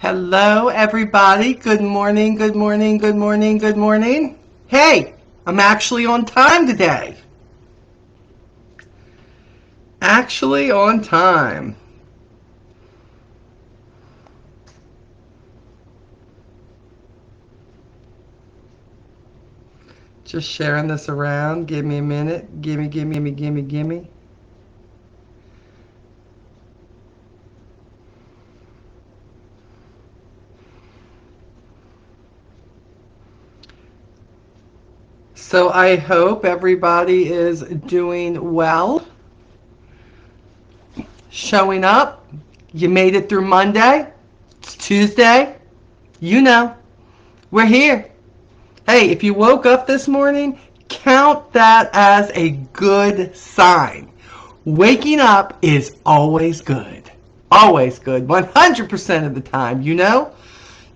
Hello, everybody. Good morning, good morning, good morning, good morning. Hey, I'm actually on time today. Actually on time. Just sharing this around. Give me a minute. Gimme. So I hope everybody is doing well. Showing up. You made it through Monday. It's Tuesday. You know, we're here. Hey, if you woke up this morning, count that as a good sign. Waking up is always good. Always good. 100% of the time, you know?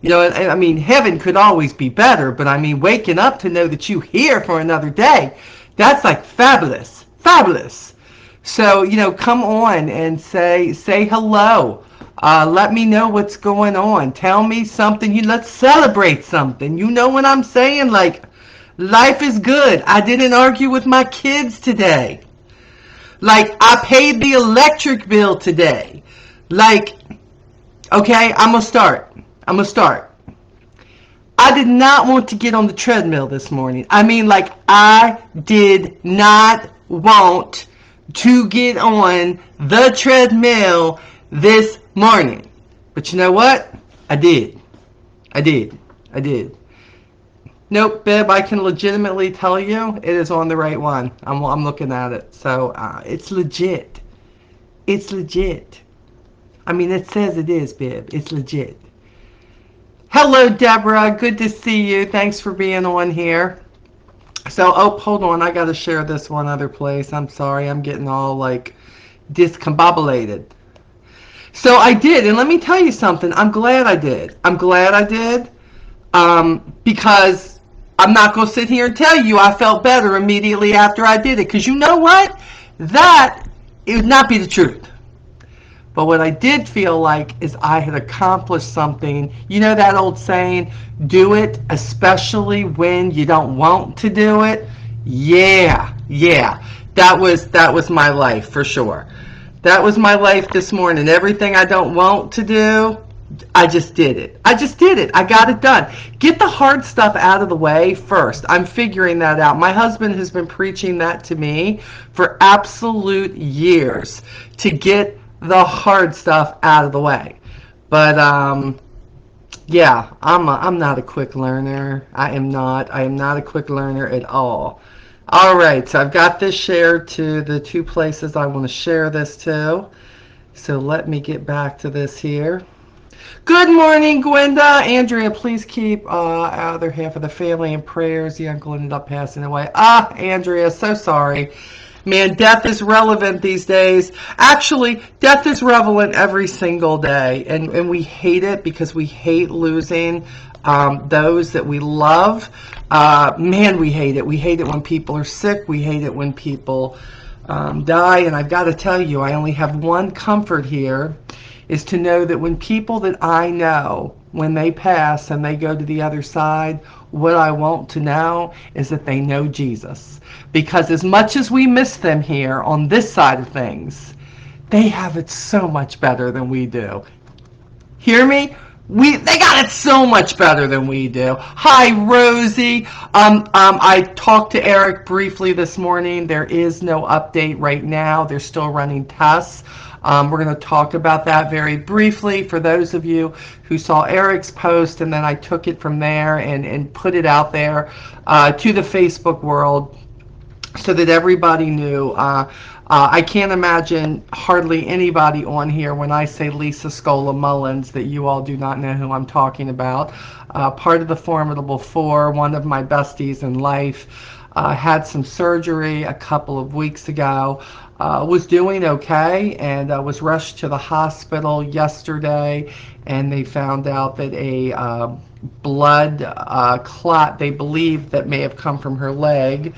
I mean, heaven could always be better, but I mean, waking up to know that you're here for another day, that's like fabulous. Fabulous. So, come on and say hello. Let me know what's going on. Tell me something. Let's celebrate something. You know what I'm saying? Like, life is good. I didn't argue with my kids today. Like, I paid the electric bill today. Like, okay, I'm going to start. I did not want to get on the treadmill this morning. I mean, like, I did not want to get on the treadmill this morning. But you know what? I did. Nope, Bib, I can legitimately tell you it is on the right one. I'm looking at it. So it's legit. It's legit. I mean, it says it is, Bib. It's legit. Hello, Deborah. Good to see you. Thanks for being on here. So, hold on. I got to share this one other place. I'm sorry. I'm getting all, like, discombobulated. So, I did. And let me tell you something. I'm glad I did. Because I'm not going to sit here and tell you I felt better immediately after I did it. Because you know what? It would not be the truth. But what I did feel like is I had accomplished something. You know that old saying, do it especially when you don't want to do it? Yeah. That was my life for sure. That was my life this morning. Everything I don't want to do, I just did it. I got it done. Get the hard stuff out of the way first. I'm figuring that out. My husband has been preaching that to me for absolute years, to get the hard stuff out of the way. But yeah, I'm not a quick learner. I am not a quick learner at all. All right, so I've got this shared to the two places I want to share this to. So let me get back to this here. Good morning, Gwenda. Andrea, please keep other half of the family in prayers. The uncle ended up passing away. Andrea, so sorry. Man, death is relevant these days. Actually, death is relevant every single day. And we hate it because we hate losing those that we love. Man, we hate it. We hate it when people are sick. We hate it when people die. And I've got to tell you, I only have one comfort here, is to know that when people that I know, when they pass and they go to the other side, what I want to know is that they know Jesus. Because as much as we miss them here on this side of things, they have it so much better than we do. Hear me? They got it so much better than we do. Hi, Rosie. I talked to Eric briefly this morning. There is no update right now. They're still running tests. We're going to talk about that very briefly for those of you who saw Eric's post, and then I took it from there and put it out there to the Facebook world so that everybody knew. I can't imagine hardly anybody on here when I say Lisa Scola Mullins that you all do not know who I'm talking about. Part of the Formidable Four, one of my besties in life, had some surgery a couple of weeks ago. Was doing okay and was rushed to the hospital yesterday, and they found out that a blood clot, they believe, that may have come from her leg.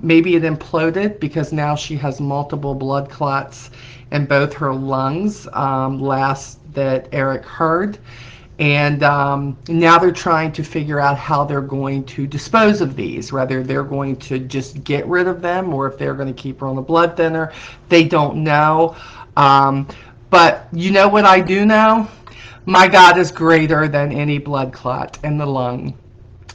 Maybe it imploded because now she has multiple blood clots in both her lungs. Last that Eric heard. And now they're trying to figure out how they're going to dispose of these, whether they're going to just get rid of them or if they're going to keep her on the blood thinner. They don't know. But you know what I do know? My God is greater than any blood clot in the lung.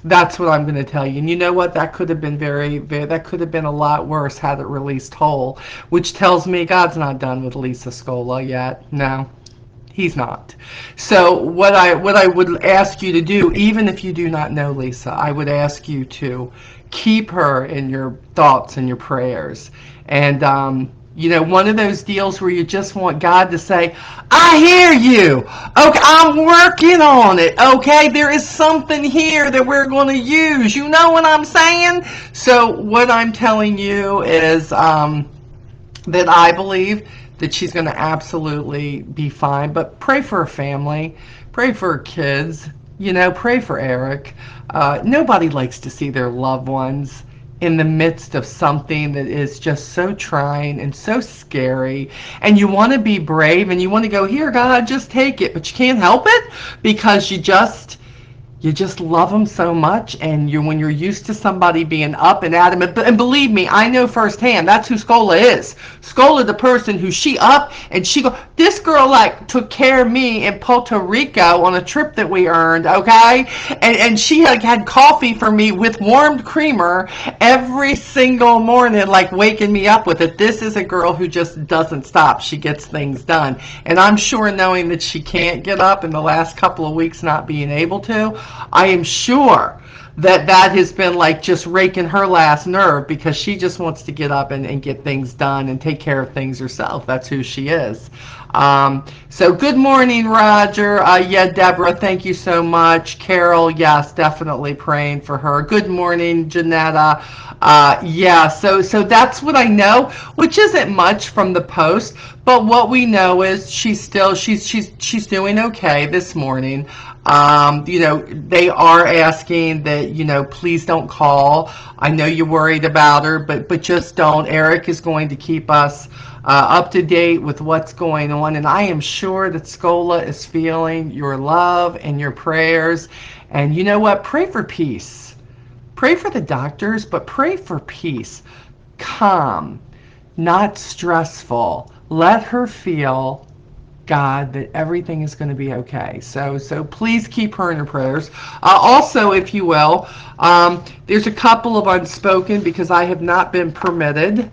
That's what I'm going to tell you. And you know what? That could have been that could have been a lot worse had it released whole, which tells me God's not done with Lisa Scola yet. No, he's not. So what I would ask you to do, even if you do not know Lisa, I would ask you to keep her in your thoughts and your prayers. And one of those deals where you just want God to say, I hear you. Okay, I'm working on it. Okay, there is something here that we're going to use. You know what I'm saying? So what I'm telling you is that I believe that she's going to absolutely be fine. But pray for her family. Pray for her kids. Pray for Eric. Nobody likes to see their loved ones in the midst of something that is just so trying and so scary, and you want to be brave and you want to go, here, God, just take it, but you can't help it because you just love them so much, and when you're used to somebody being up and at 'em, and believe me, I know firsthand, that's who Scola is. Scola, the person who she up and she go. This girl took care of me in Puerto Rico on a trip that we earned, okay? And she had coffee for me with warmed creamer every single morning, waking me up with it. This is a girl who just doesn't stop. She gets things done. And I'm sure, knowing that she can't get up in the last couple of weeks, not being able to, I am sure that has been just raking her last nerve, because she just wants to get up and get things done and take care of things herself. That's who she is. So good morning, Roger. Yeah, Deborah, thank you so much. Carol, yes, definitely praying for her. Good morning, Janetta. Yeah, so that's what I know, which isn't much from the post, but what we know is she's doing okay this morning. They are asking that, please don't call. I know you're worried about her, but just don't. Eric is going to keep us up to date with what's going on, and I am sure that Scola is feeling your love and your prayers. And you know what? Pray for peace. Pray for the doctors, but pray for peace. Calm, not stressful. Let her feel, God, that everything is going to be okay. So please keep her in your prayers. Also, if you will, there's a couple of unspoken, because I have not been permitted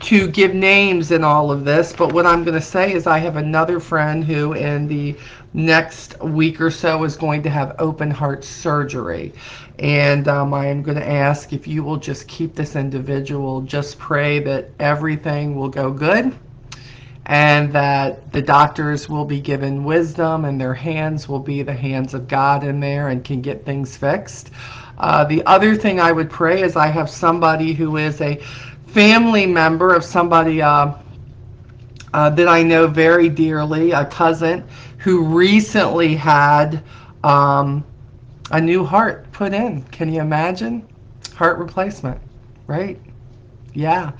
to give names in all of this, but what I'm going to say is I have another friend who in the next week or so is going to have open heart surgery, and I am going to ask if you will just keep this individual, just pray that everything will go good, and that the doctors will be given wisdom and their hands will be the hands of God in there and can get things fixed. The other thing I would pray is I have somebody who is a family member of somebody that I know very dearly, a cousin, who recently had a new heart put in. Can you imagine? Heart replacement, right? Yeah.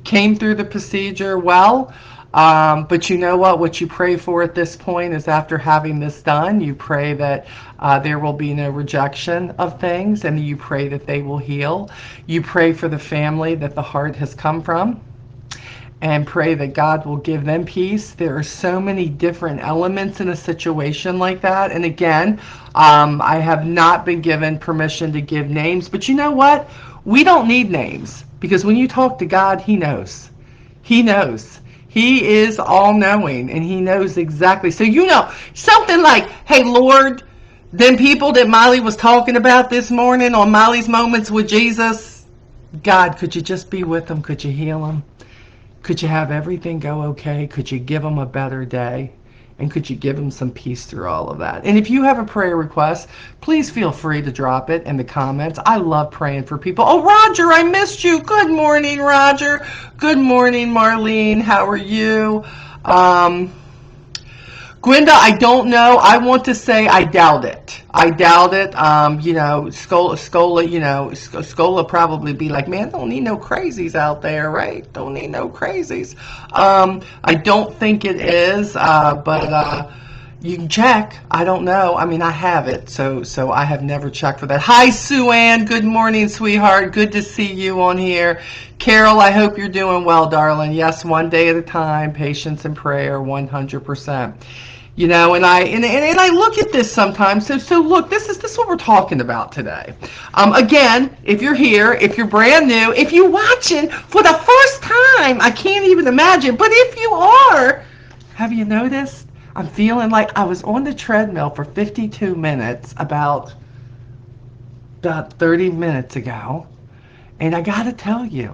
Came through the procedure well. But you know what you pray for at this point is, after having this done, you pray that there will be no rejection of things, and you pray that they will heal. You pray for the family that the heart has come from, and pray that God will give them peace. There are so many different elements in a situation like that. And again, I have not been given permission to give names, but you know what? We don't need names, because when you talk to God, He knows. He knows. He is all-knowing, and He knows exactly. So something like, hey, Lord, them people that Molly was talking about this morning on Molly's Moments with Jesus, God, could you just be with them? Could you heal them? Could you have everything go okay? Could you give them a better day? And could you give them some peace through all of that? And if you have a prayer request, please feel free to drop it in the comments. I love praying for people. Oh, Roger, I missed you. Good morning, Roger. Good morning, Marlene. How are you? Gwenda, I don't know. I want to say I doubt it. I doubt it. Scola probably be like, man, don't need no crazies out there, right? Don't need no crazies. I don't think it is, but You can check. I don't know. I mean, I have it, so I have never checked for that. Hi, Sue Ann. Good morning, sweetheart. Good to see you on here. Carol, I hope you're doing well, darling. Yes, one day at a time. Patience and prayer, 100%. You know, and I look at this sometimes. So look, this is what we're talking about today. Again, if you're here, if you're brand new, if you're watching for the first time, I can't even imagine. But if you are, have you noticed? I'm feeling like I was on the treadmill for 52 minutes about 30 minutes ago. And I got to tell you,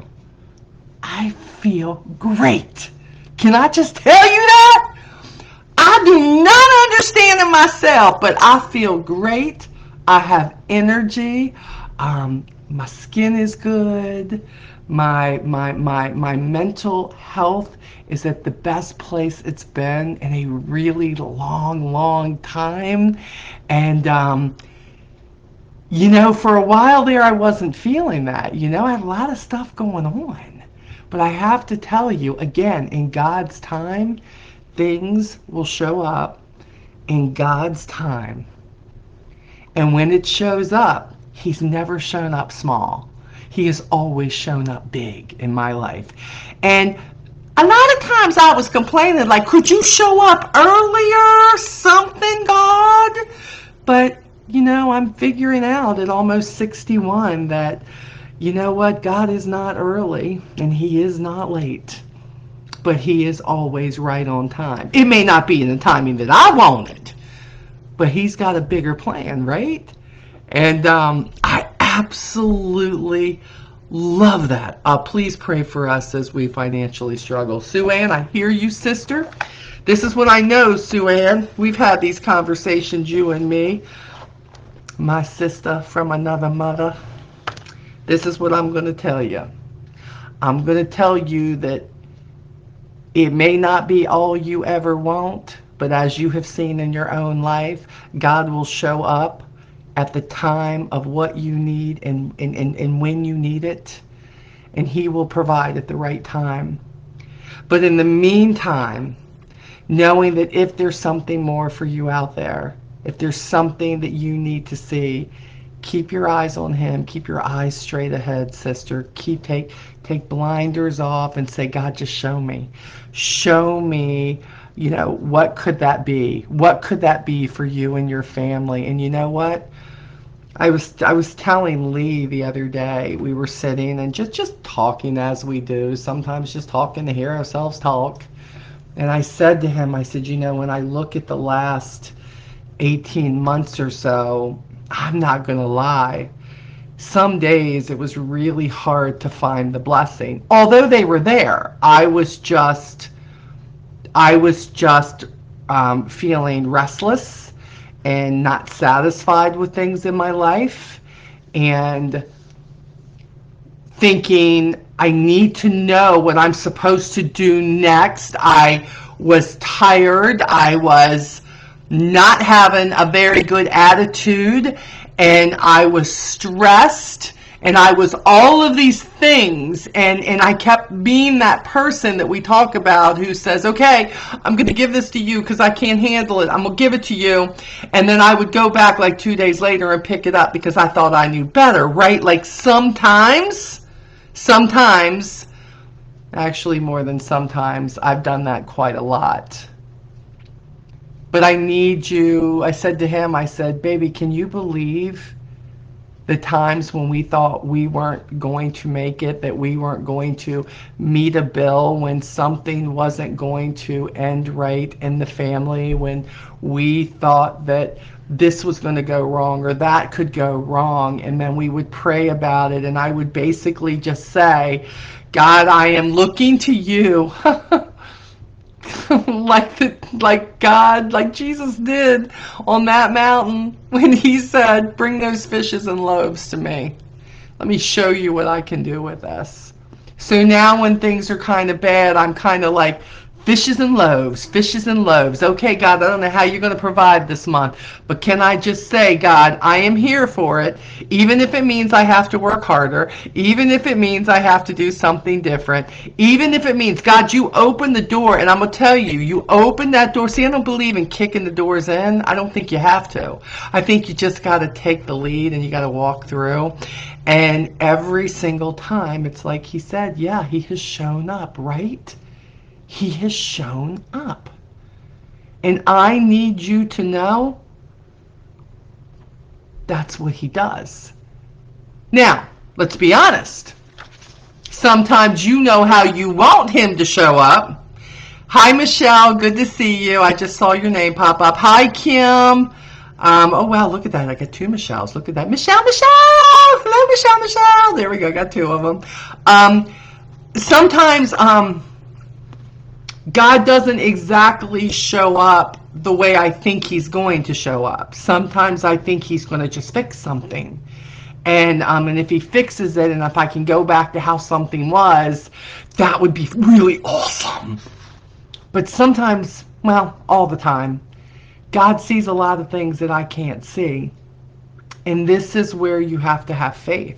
I feel great. Can I just tell you that? I do not understand it myself, but I feel great. I have energy. My skin is good. My mental health is at the best place it's been in a really long time. And you know, for a while there, I wasn't feeling that. You know, I had a lot of stuff going on. But I have to tell you, again, in God's time, things will show up in God's time. And when it shows up, He's never shown up small. He has always shown up big in my life. And a lot of times I was complaining, like, could you show up earlier? Something, God? But, you know, I'm figuring out at almost 61 that, you know what, God is not early and He is not late. But He is always right on time. It may not be in the timing that I wanted, but He's got a bigger plan, right? And I absolutely love that. Please pray for us as we financially struggle. Sue Ann, I hear you, sister. This is what I know, Sue Ann. We've had these conversations, you and me, my sister from another mother. This is what I'm going to tell you. I'm going to tell you that it may not be all you ever want, but as you have seen in your own life, God will show up at the time of what you need and when you need it, and He will provide at the right time. But in the meantime, knowing that if there's something more for you out there, if there's something that you need to see, keep your eyes on Him. Keep your eyes straight ahead, sister. Take blinders off and say, God, just show me. Show me, you know, what could that be? What could that be for you and your family? And you know what? I was telling Lee the other day, we were sitting and just talking as we do, sometimes just talking to hear ourselves talk. And I said to him, I said, you know, when I look at the last 18 months or so, I'm not going to lie. Some days it was really hard to find the blessing. Although they were there, I was just feeling restless and not satisfied with things in my life, and thinking I need to know what I'm supposed to do next. I was tired. I was not having a very good attitude, and I was stressed, and I was all of these things, and I kept being that person that we talk about who says, okay, I'm going to give this to you because I can't handle it. I'm going to give it to you. And then I would go back like 2 days later and pick it up because I thought I knew better, right? Like sometimes, actually more than sometimes, I've done that quite a lot. But I need you. I said to him, I said, baby, can you believe the times when we thought we weren't going to make it, that we weren't going to meet a bill, when something wasn't going to end right in the family, when we thought that this was going to go wrong or that could go wrong, and then we would pray about it, and I would basically just say, God, I am looking to you. like God, like Jesus did on that mountain when He said, bring those fishes and loaves to me. Let me show you what I can do with this. So now when things are kind of bad, I'm kind of like Fishes and loaves, fishes and loaves. Okay, God, I don't know how you're going to provide this month, but can I just say, God, I am here for it, even if it means I have to work harder, even if it means I have to do something different, even if it means, God, you open the door, and I'm going to tell you, you open that door. See, I don't believe in kicking the doors in. I don't think you have to. I think you just got to take the lead and you got to walk through. And every single time, it's like he said, yeah, he has shown up, right? He has shown up. And I need you to know that's what he does. Now, let's be honest. Sometimes you know how you want him to show up. Hi, Michelle. Good to see you. I just saw your name pop up. Hi, Kim. Oh, wow. Look at that. I got two Michelles. Look at that. Michelle. Hello, Michelle. There we go. Got two of them. Sometimes God doesn't exactly show up the way I think he's going to show up. Sometimes I think he's going to just fix something. And if he fixes it, and if I can go back to how something was, that would be really awesome. But sometimes, well, all the time, God sees a lot of things that I can't see. And this is where you have to have faith.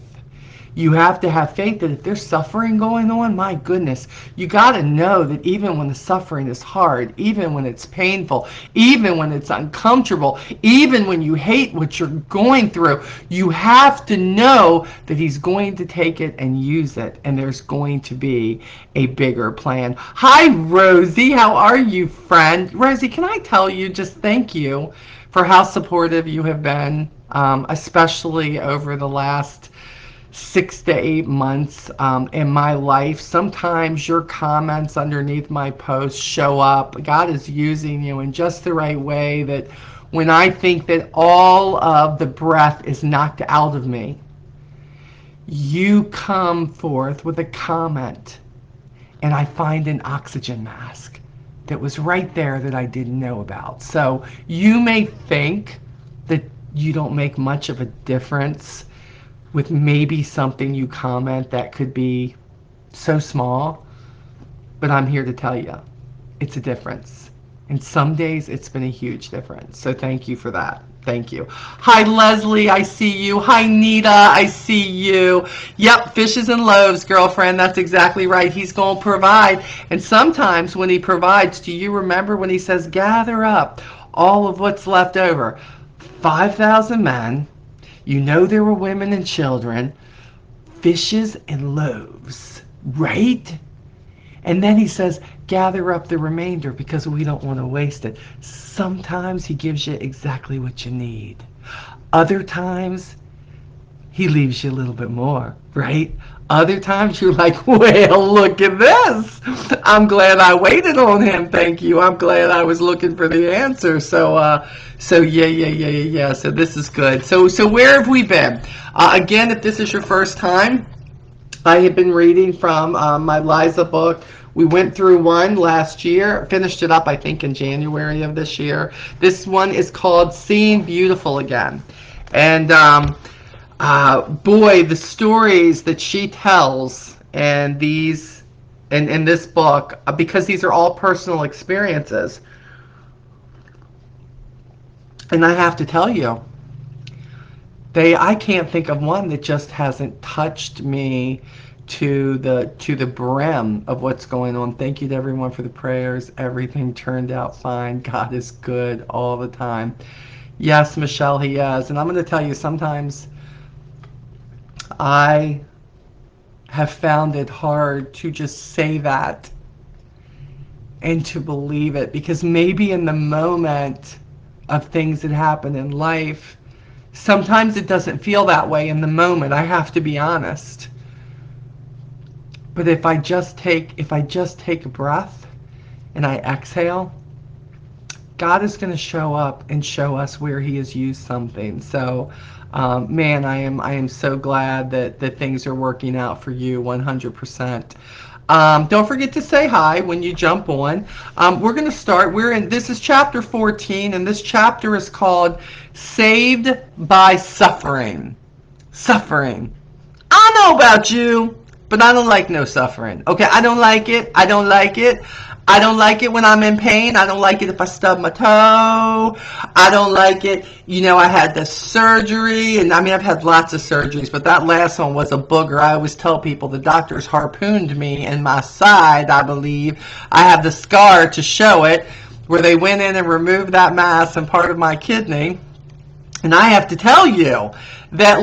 You have to have faith that if there's suffering going on, my goodness, you got to know that even when the suffering is hard, even when it's painful, even when it's uncomfortable, even when you hate what you're going through, you have to know that he's going to take it and use it, and there's going to be a bigger plan. Hi, Rosie. How are you, friend? Rosie, can I tell you just thank you for how supportive you have been, especially over the last 6 to 8 months in my life. Sometimes your comments underneath my posts show up. God is using you in just the right way, that when I think that all of the breath is knocked out of me, you come forth with a comment, and I find an oxygen mask that was right there that I didn't know about. So you may think that you don't make much of a difference with maybe something you comment that could be so small, but I'm here to tell you, it's a difference. And some days it's been a huge difference. So thank you for that. Thank you. Hi, Leslie, I see you. Hi, Nita, I see you. Yep, fishes and loaves, girlfriend. That's exactly right. He's going to provide. And sometimes when he provides, do you remember when he says, gather up all of what's left over? 5,000 men. You know there were women and children, fishes and loaves, right? And then he says, gather up the remainder because we don't want to waste it. Sometimes he gives you exactly what you need. Other times, he leaves you a little bit more, right? Other times you're like, well, look at this. I'm glad I waited on him. Thank you. I'm glad I was looking for the answer. So yeah. So this is good. So where have we been? Again, if this is your first time, I have been reading from my Liza book. We went through one last year, finished it up, I think, in January of this year. This one is called Seeing Beautiful Again. And boy, the stories that she tells and in this book, because these are all personal experiences, and I have to tell you, I can't think of one that just hasn't touched me to the brim of what's going on. Thank you to everyone for the prayers. Everything turned out fine. God is good all the time. Yes, Michelle, he is. And I'm going to tell you, sometimes I have found it hard to just say that and to believe it, because maybe in the moment of things that happen in life, sometimes it doesn't feel that way in the moment. I have to be honest. But if I just take a breath and I exhale, God is going to show up and show us where he has used something. So man, I am so glad that things are working out for you 100%. Don't forget to say hi when you jump on. We're going to start. This is chapter 14, and this chapter is called Saved by Suffering. Suffering. I don't know about you, but I don't like no suffering. Okay, I don't like it. I don't like it when I'm in pain. I don't like it if I stub my toe. I don't like it. I had this surgery, and I mean, I've had lots of surgeries, but that last one was a booger. I always tell people the doctors harpooned me in my side, I believe. I have the scar to show it, where they went in and removed that mass and part of my kidney. And I have to tell you that,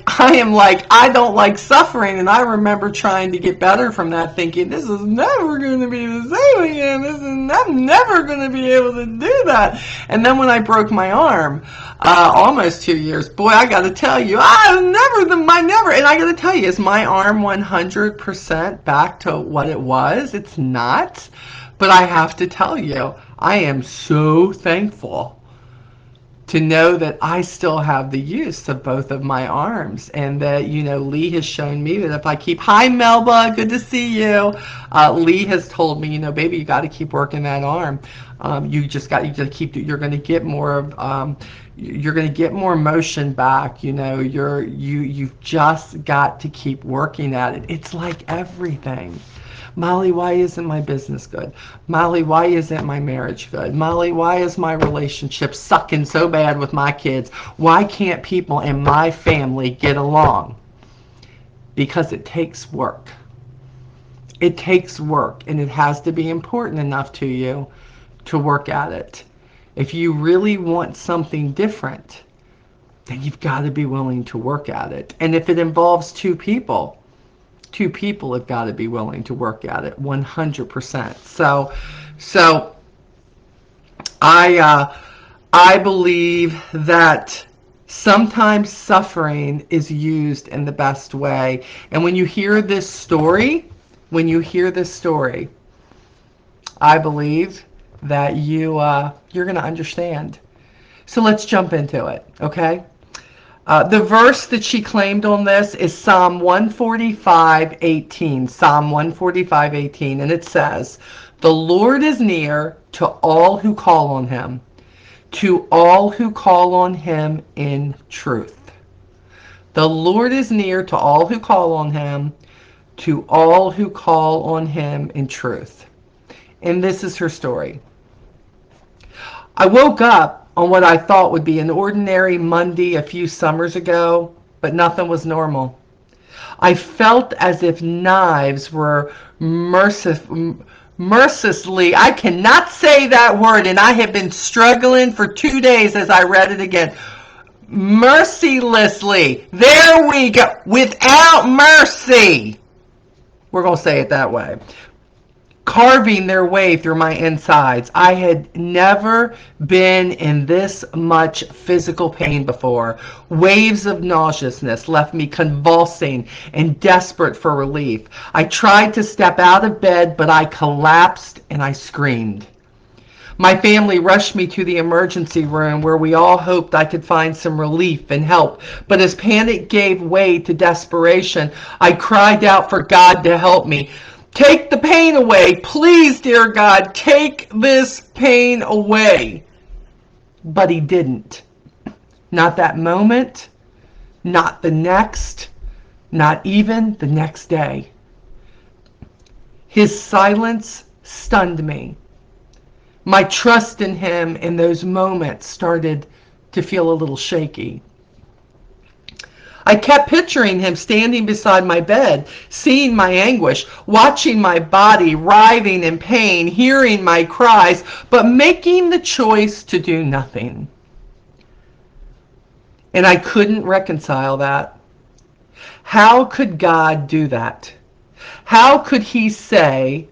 I don't like suffering. And I remember trying to get better from that, thinking, this is never going to be the same again. I'm never going to be able to do that. And then when I broke my arm, almost 2 years, boy, I got to tell you, and I got to tell you, is my arm 100% back to what it was? It's not. But I have to tell you, I am so thankful to know that I still have the use of both of my arms, and that, Lee has shown me that if I keep, hi Melba, good to see you. Lee has told me, baby, you got to keep working that arm. You just keep, you're going to get more of, you're going to get more motion back. You've just got to keep working at it. It's like everything. Molly, why isn't my business good? Molly, why isn't my marriage good? Molly, why is my relationship sucking so bad with my kids? Why can't people in my family get along? Because it takes work. It takes work, and it has to be important enough to you to work at it. If you really want something different, then you've got to be willing to work at it. And if it involves two people have got to be willing to work at it 100%. So I believe that sometimes suffering is used in the best way. And when you hear this story, I believe that you're going to understand. So let's jump into it, okay? The verse that she claimed on this is Psalm 145:18. Psalm 145:18, and it says, "The Lord is near to all who call on him, to all who call on him in truth." The Lord is near to all who call on him, to all who call on him in truth. And this is her story. I woke up on what I thought would be an ordinary Monday a few summers ago, but nothing was normal. I felt as if knives were mercilessly, I cannot say that word, and I have been struggling for 2 days as I read it again. Mercilessly, there we go, without mercy. We're going to say it that way. Carving their way through my insides. I had never been in this much physical pain before. Waves of nauseousness left me convulsing and desperate for relief. I tried to step out of bed, but I collapsed and I screamed. My family rushed me to the emergency room, where we all hoped I could find some relief and help. But as panic gave way to desperation, I cried out for God to help me. Take the pain away. Please, dear God, take this pain away. But he didn't. Not that moment, not the next, not even the next day. His silence stunned me. My trust in him in those moments started to feel a little shaky. I kept picturing him standing beside my bed, seeing my anguish, watching my body writhing in pain, hearing my cries, but making the choice to do nothing. And I couldn't reconcile that. How could God do that? How could he say,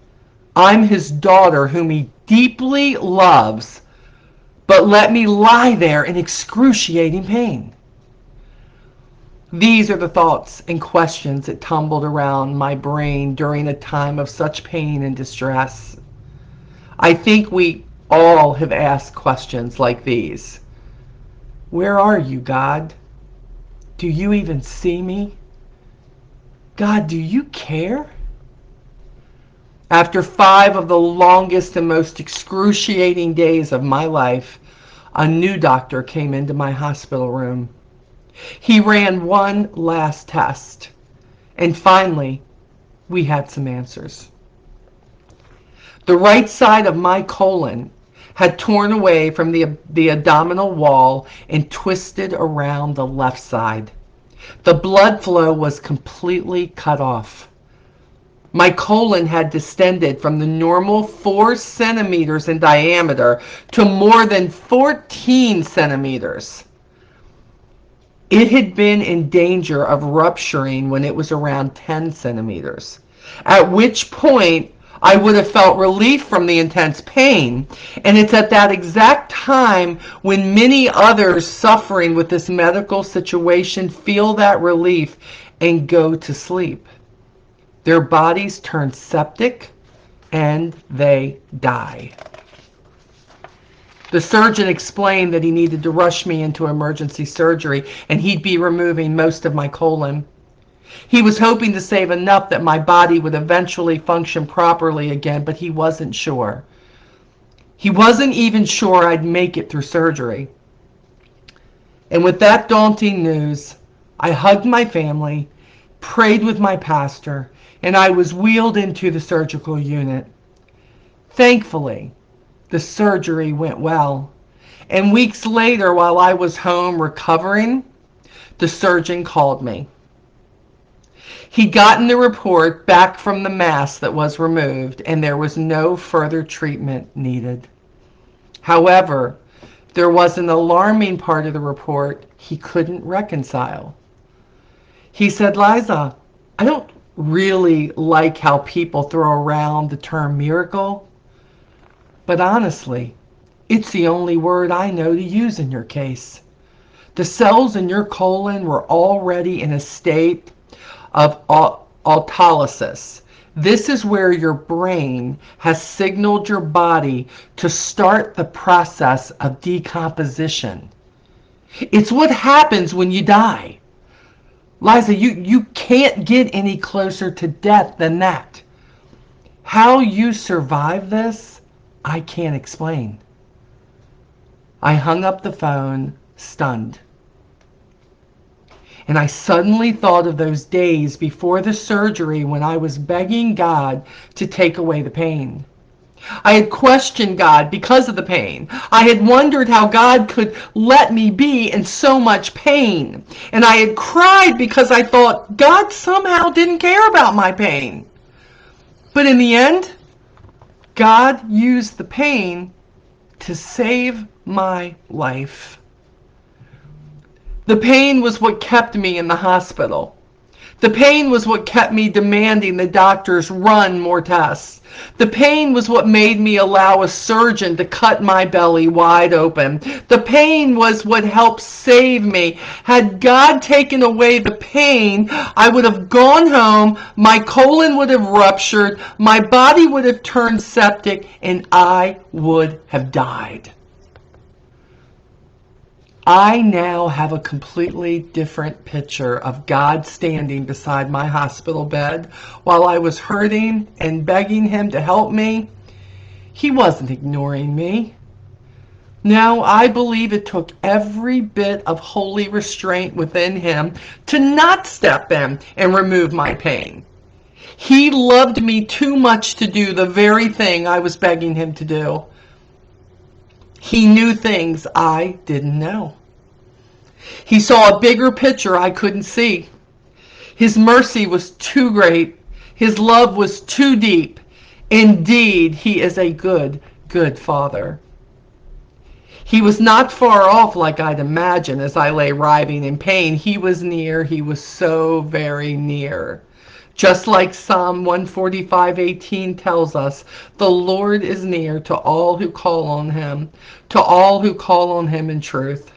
I'm his daughter whom he deeply loves, but let me lie there in excruciating pain? These are the thoughts and questions that tumbled around my brain during a time of such pain and distress. I think we all have asked questions like these. Where are you, God? Do you even see me? God, do you care? After 5 of the longest and most excruciating days of my life, a new doctor came into my hospital room. He ran one last test, and finally, we had some answers. The right side of my colon had torn away from the abdominal wall and twisted around the left side. The blood flow was completely cut off. My colon had distended from the normal 4 centimeters in diameter to more than 14 centimeters. It had been in danger of rupturing when it was around 10 centimeters, at which point I would have felt relief from the intense pain. And it's at that exact time when many others suffering with this medical situation feel that relief and go to sleep. Their bodies turn septic and they die. The surgeon explained that he needed to rush me into emergency surgery and he'd be removing most of my colon. He was hoping to save enough that my body would eventually function properly again, but he wasn't sure. He wasn't even sure I'd make it through surgery. And with that daunting news, I hugged my family, prayed with my pastor, and I was wheeled into the surgical unit. Thankfully, the surgery went well. And weeks later, while I was home recovering, the surgeon called me. He'd gotten the report back from the mass that was removed, and there was no further treatment needed. However, there was an alarming part of the report he couldn't reconcile. He said, "Liza, I don't really like how people throw around the term miracle, but honestly, it's the only word I know to use in your case. The cells in your colon were already in a state of autolysis. This is where your brain has signaled your body to start the process of decomposition. It's what happens when you die. Liza, you can't get any closer to death than that. How you survive this, I can't explain." I hung up the phone, stunned. And I suddenly thought of those days before the surgery when I was begging God to take away the pain. I had questioned God because of the pain. I had wondered how God could let me be in so much pain. And I had cried because I thought God somehow didn't care about my pain. But in the end, God used the pain to save my life. The pain was what kept me in the hospital. The pain was what kept me demanding the doctors run more tests. The pain was what made me allow a surgeon to cut my belly wide open. The pain was what helped save me. Had God taken away the pain, I would have gone home, my colon would have ruptured, my body would have turned septic, and I would have died. I now have a completely different picture of God standing beside my hospital bed while I was hurting and begging him to help me. He wasn't ignoring me. No, I believe it took every bit of holy restraint within him to not step in and remove my pain. He loved me too much to do the very thing I was begging him to do. He knew things I didn't know. He saw a bigger picture I couldn't see. His mercy was too great. His love was too deep. Indeed, he is a good, good Father. He was not far off like I'd imagined as I lay writhing in pain. He was near. He was so very near. Just like Psalm 145:18 tells us, the Lord is near to all who call on him, to all who call on him in truth.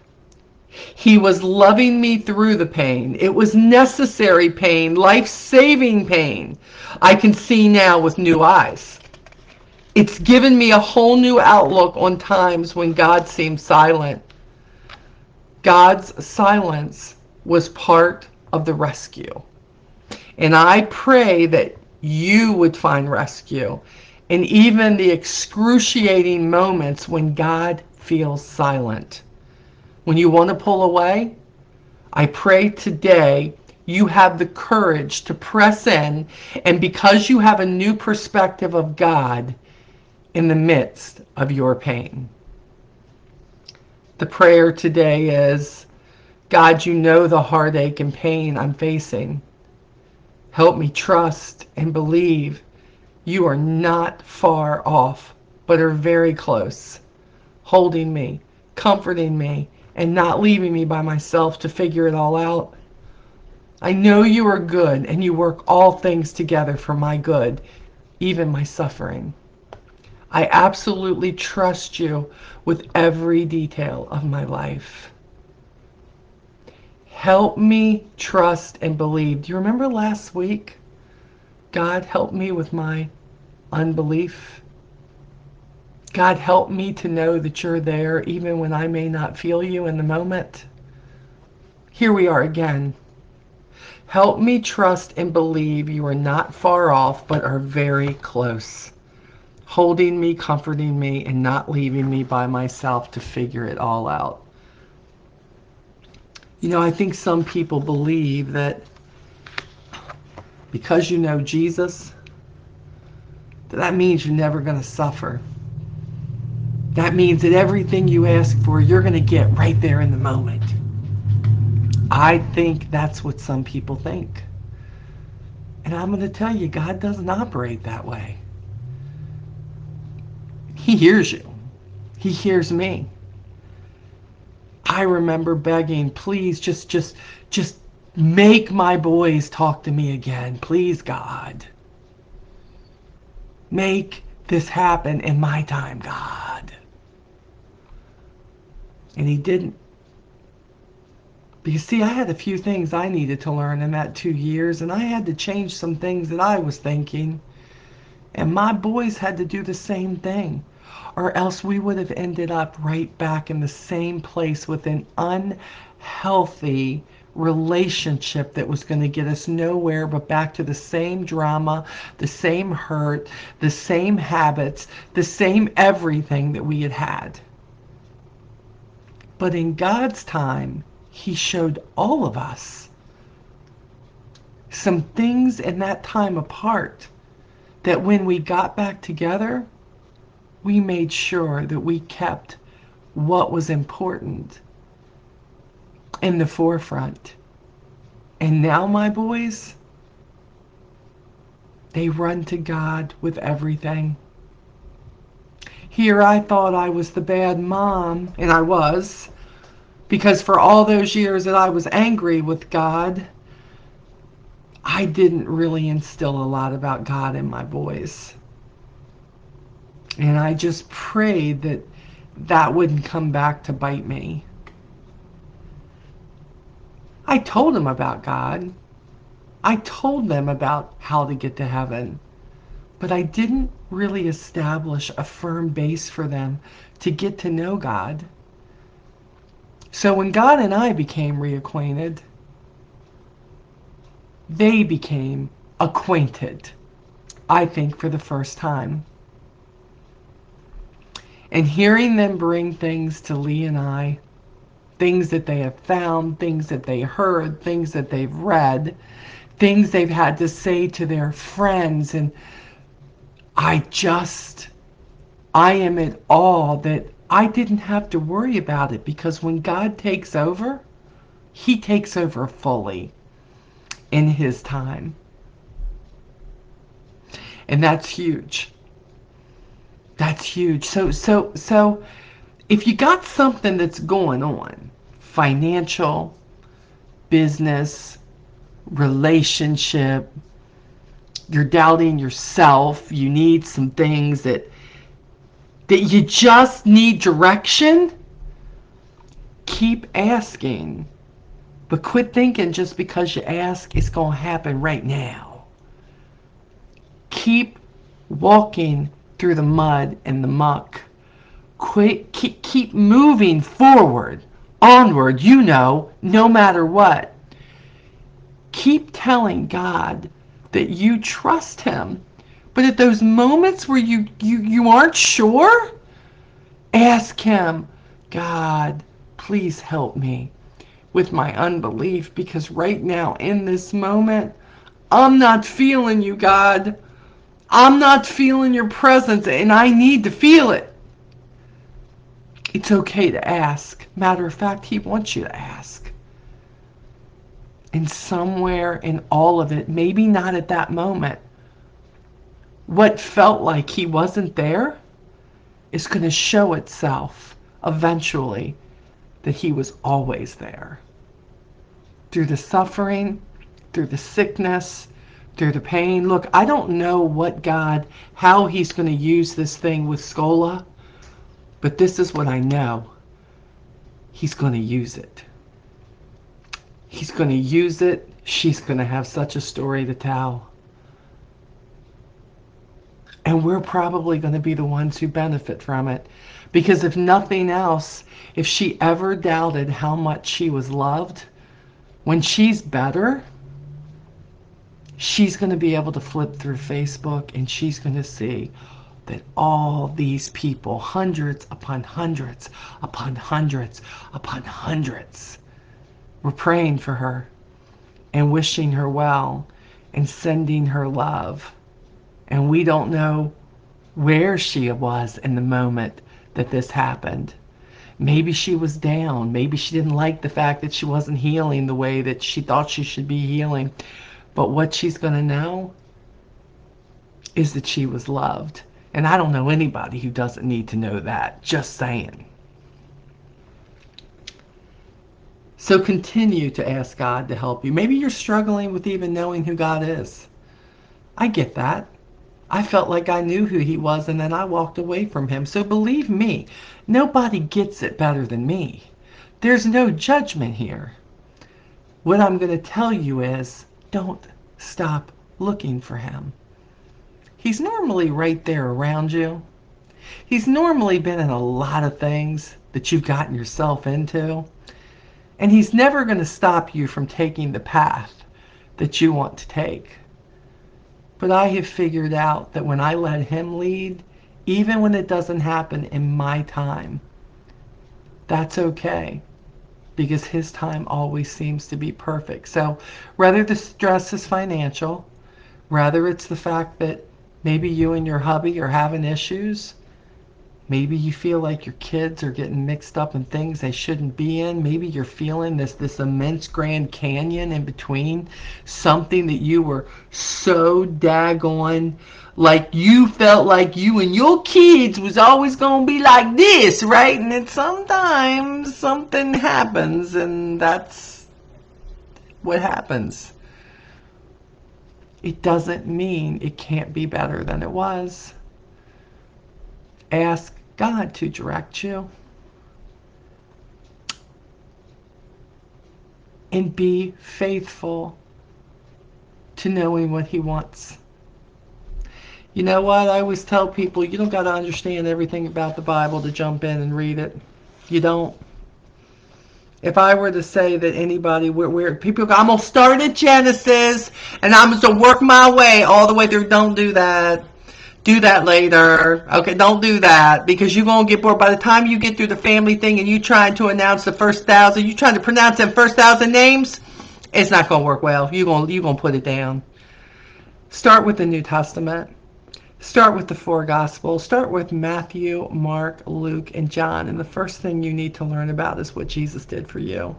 He was loving me through the pain. It was necessary pain, life-saving pain. I can see now with new eyes. It's given me a whole new outlook on times when God seemed silent. God's silence was part of the rescue. And I pray that you would find rescue in even the excruciating moments when God feels silent. When you want to pull away, I pray today you have the courage to press in, and because you have a new perspective of God, in the midst of your pain. The prayer today is, God, you know the heartache and pain I'm facing. Help me trust and believe you are not far off, but are very close, holding me, comforting me, and not leaving me by myself to figure it all out. I know you are good and you work all things together for my good, even my suffering. I absolutely trust you with every detail of my life. Help me trust and believe. Do you remember last week? God, help me with my unbelief. God, help me to know that you're there even when I may not feel you in the moment. Here we are again. Help me trust and believe you are not far off, but are very close, holding me, comforting me, and not leaving me by myself to figure it all out. You know, I think some people believe that because you know Jesus, that means you're never going to suffer. That means that everything you ask for, you're going to get right there in the moment. I think that's what some people think. And I'm going to tell you, God doesn't operate that way. He hears you. He hears me. I remember begging, please just make my boys talk to me again. Please, God. Make this happen in my time, God. And he didn't. Because, see, I had a few things I needed to learn in that 2 years, and I had to change some things that I was thinking. And my boys had to do the same thing, or else we would have ended up right back in the same place with an unhealthy relationship that was going to get us nowhere but back to the same drama, the same hurt, the same habits, the same everything that we had had. But in God's time, he showed all of us some things in that time apart that when we got back together, we made sure that we kept what was important in the forefront. And now, my boys, they run to God with everything. Here I thought I was the bad mom, and I was, because for all those years that I was angry with God, I didn't really instill a lot about God in my boys. And I just prayed that that wouldn't come back to bite me. I told them about God. I told them about how to get to heaven. But I didn't really establish a firm base for them to get to know God. So when God and I became reacquainted, they became acquainted, I think, for the first time. And hearing them bring things to Lee and I, things that they have found, things that they heard, things that they've read, things they've had to say to their friends, and I am in awe that I didn't have to worry about it, because when God takes over, he takes over fully in his time. And that's huge. That's huge. So if you got something that's going on, financial, business, relationship, you're doubting yourself, you need some things that you just need direction, keep asking. But quit thinking just because you ask it's going to happen right now. Keep walking through the mud and the muck. Keep moving forward, onward, no matter what. Keep telling God that you trust him. But at those moments where you aren't sure, ask him, God, please help me with my unbelief, because right now in this moment, I'm not feeling you, God. I'm not feeling your presence and I need to feel it. It's okay to ask. Matter of fact, he wants you to ask. And somewhere in all of it, maybe not at that moment, what felt like he wasn't there is going to show itself eventually that he was always there. Through the suffering, through the sickness, through the pain. Look, I don't know how he's going to use this thing with Scola, but this is what I know. He's going to use it. He's going to use it. She's going to have such a story to tell. And we're probably going to be the ones who benefit from it. Because if nothing else, if she ever doubted how much she was loved, when she's better, she's going to be able to flip through Facebook and she's going to see that all these people, hundreds upon hundreds upon hundreds upon hundreds, were praying for her and wishing her well and sending her love. And we don't know where she was in the moment that this happened. Maybe she was down. Maybe she didn't like the fact that she wasn't healing the way that she thought she should be healing. But what she's going to know is that she was loved. And I don't know anybody who doesn't need to know that. Just saying. So continue to ask God to help you. Maybe you're struggling with even knowing who God is. I get that. I felt like I knew who he was and then I walked away from him. So believe me, nobody gets it better than me. There's no judgment here. What I'm going to tell you is, don't stop looking for him. He's normally right there around you. He's normally been in a lot of things that you've gotten yourself into. And he's never going to stop you from taking the path that you want to take. But I have figured out that when I let him lead, even when it doesn't happen in my time, that's okay. Because his time always seems to be perfect. So whether the stress is financial, whether it's the fact that maybe you and your hubby are having issues, maybe you feel like your kids are getting mixed up in things they shouldn't be in. Maybe you're feeling this immense Grand Canyon in between. Something that you were so daggone, like you felt like you and your kids was always going to be like this, right? And then sometimes something happens and that's what happens. It doesn't mean it can't be better than it was. Ask God to direct you. And be faithful to knowing what he wants. You know what? I always tell people, you don't got to understand everything about the Bible to jump in and read it. You don't. If I were to say that anybody, where people go, I'm going to start at Genesis and I'm going to work my way all the way through. Don't do that. Do that later. Okay, don't do that because you're going to get bored. By the time you get through the family thing and you trying to announce the first 1,000, you trying to pronounce them first 1,000 names, it's not going to work well. You're going to put it down. Start with the New Testament. Start with the 4 Gospels. Start with Matthew, Mark, Luke, and John. And the first thing you need to learn about is what Jesus did for you.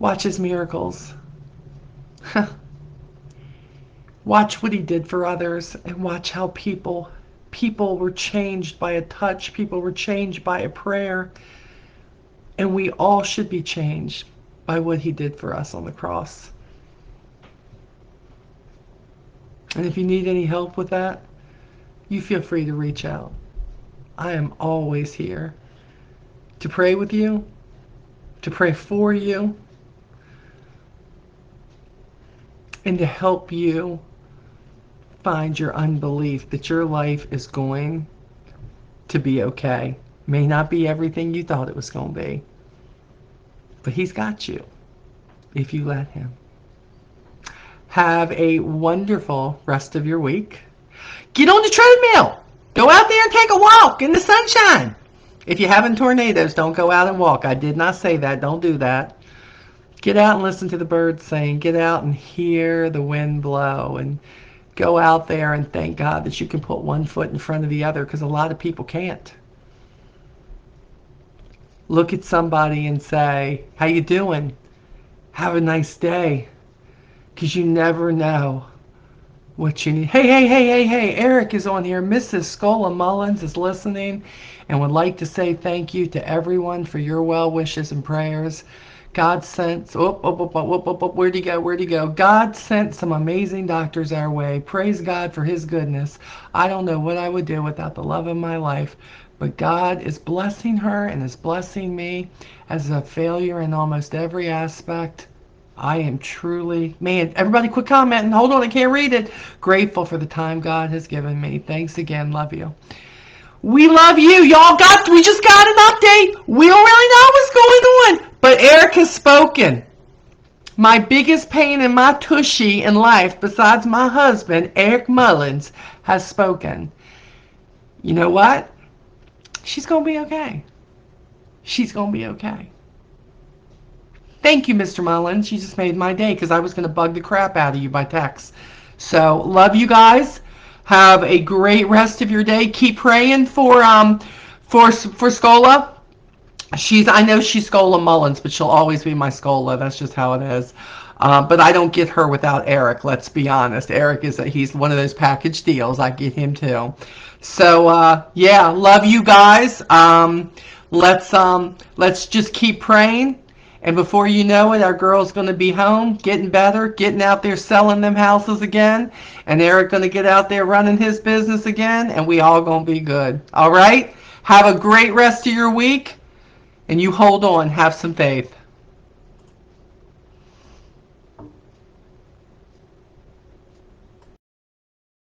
Watch his miracles. Watch what he did for others and watch how people were changed by a touch. People were changed by a prayer. And we all should be changed by what he did for us on the cross. And if you need any help with that, you feel free to reach out. I am always here to pray with you, to pray for you, and to help you find your unbelief that your life is going to be okay. May not be everything you thought it was going to be, but he's got you if you let him. Have a wonderful rest of your week. Get on the treadmill. Go out there and take a walk in the sunshine. If you're having tornadoes, don't go out and walk. I did not say that. Don't do that. Get out and listen to the birds sing. Get out and hear the wind blow. And Go out there and thank God that you can put one foot in front of the other, because a lot of people can't. Look at somebody and say, how you doing? Have a nice day. Because you never know what you need. Hey, Eric is on here. Mrs. Scola Mullins is listening and would like to say thank you to everyone for your well wishes and prayers. God sent, where'd he go? Where'd he go? God sent some amazing doctors our way. Praise God for his goodness. I don't know what I would do without the love of my life, but God is blessing her and is blessing me as a failure in almost every aspect. I am truly, man, everybody quit commenting. Hold on, I can't read it. Grateful for the time God has given me. Thanks again. Love you. We love you. We just got an update. We don't really know what's going on. But Eric has spoken. My biggest pain in my tushy in life, besides my husband, Eric Mullins, has spoken. You know what? She's going to be okay. She's going to be okay. Thank you, Mr. Mullins. You just made my day, because I was going to bug the crap out of you by text. So, love you guys. Have a great rest of your day. Keep praying for Scola. I know she's Scola Mullins, but she'll always be my Scola. That's just how it is. But I don't get her without Eric. Let's be honest. Eric he's one of those package deals. I get him too. So yeah, love you guys. Let's just keep praying. And before you know it, our girl's going to be home, getting better, getting out there selling them houses again. And Eric going to get out there running his business again. And we all going to be good. All right? Have a great rest of your week. And you hold on. Have some faith.